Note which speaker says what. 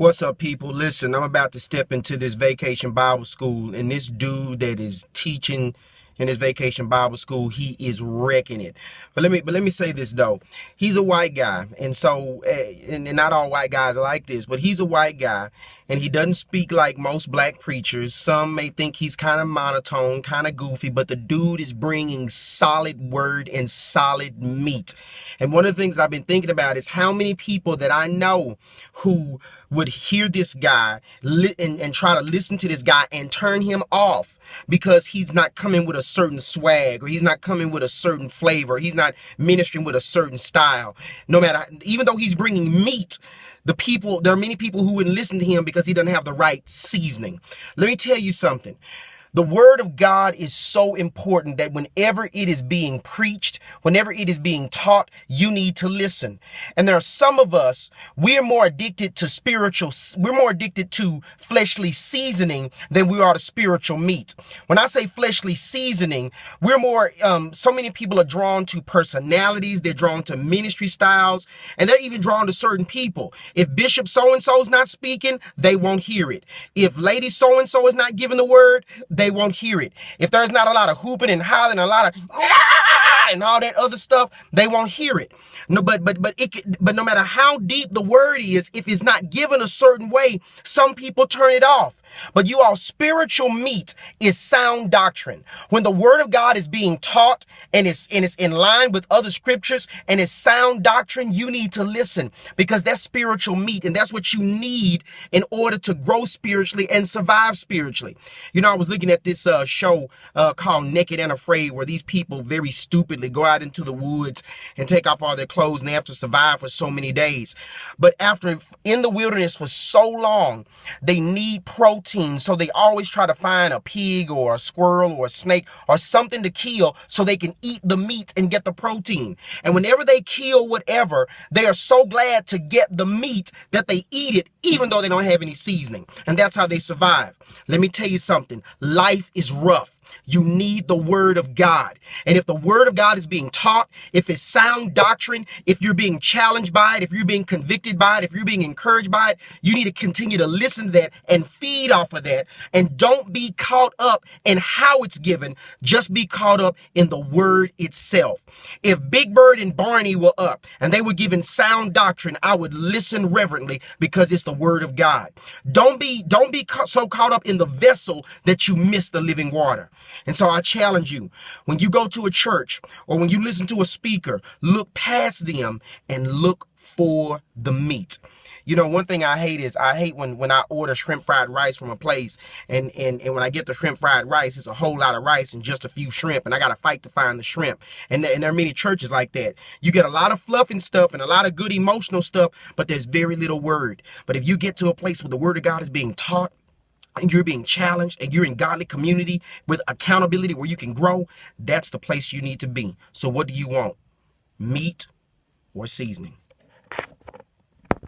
Speaker 1: What's up, people? Listen, I'm about to step into this vacation Bible school, and this dude that is teaching in this vacation Bible school, he is wrecking it. But let me say this though. He's a white guy, and so and not all white guys are like this, but he's a white guy, and he doesn't speak like most black preachers. Some may think he's kind of monotone, kind of goofy, but the dude is bringing solid word and solid meat. And one of the things that I've been thinking about is how many people that I know who would hear this guy and try to listen to this guy and turn him off because he's not coming with a certain swag, or he's not coming with a certain flavor, he's not ministering with a certain style. No matter, even though he's bringing meat, there are many people who wouldn't listen to him because he doesn't have the right seasoning. Let me tell you something. The word of God is so important that whenever it is being preached, whenever it is being taught, you need to listen. And there are some of us, we're more addicted to fleshly seasoning than we are to spiritual meat. When I say fleshly seasoning, so many people are drawn to personalities, they're drawn to ministry styles, and they're even drawn to certain people. If Bishop so-and-so is not speaking, they won't hear it. If Lady so-and-so is not giving the word, they won't hear it. If there's not a lot of hooping and hollering, a lot of and all that other stuff, they won't hear it. No, but no matter how deep the word is, if it's not given a certain way, some people turn it off. But you all, spiritual meat is sound doctrine. When the word of God is being taught and it's in line with other scriptures and it's sound doctrine, you need to listen, because that's spiritual meat, and that's what you need in order to grow spiritually and survive spiritually. You know, I was looking at this show called Naked and Afraid, where these people very stupidly go out into the woods and take off all their clothes, and they have to survive for so many days. But after in the wilderness for so long, they need protein. So they always try to find a pig or a squirrel or a snake or something to kill so they can eat the meat and get the protein. And whenever they kill whatever, they are so glad to get the meat that they eat it, even though they don't have any seasoning. And that's how they survive. Let me tell you something. Life is rough. You need the word of God. And if the word of God is being taught, if it's sound doctrine, if you're being challenged by it, if you're being convicted by it, if you're being encouraged by it, you need to continue to listen to that and feed off of that. And don't be caught up in how it's given. Just be caught up in the word itself. If Big Bird and Barney were up and they were given sound doctrine, I would listen reverently, because it's the word of God. Don't be so caught up in the vessel that you miss the living water. And so I challenge you, when you go to a church or when you listen to a speaker, look past them and look for the meat. You know, one thing I hate when I order shrimp fried rice from a place and when I get the shrimp fried rice, it's a whole lot of rice and just a few shrimp, and I got to fight to find the shrimp. And there are many churches like that. You get a lot of fluff and stuff and a lot of good emotional stuff, but there's very little word. But if you get to a place where the word of God is being taught, and you're being challenged, and you're in godly community with accountability where you can grow, that's the place you need to be. So what do you want? Meat or seasoning?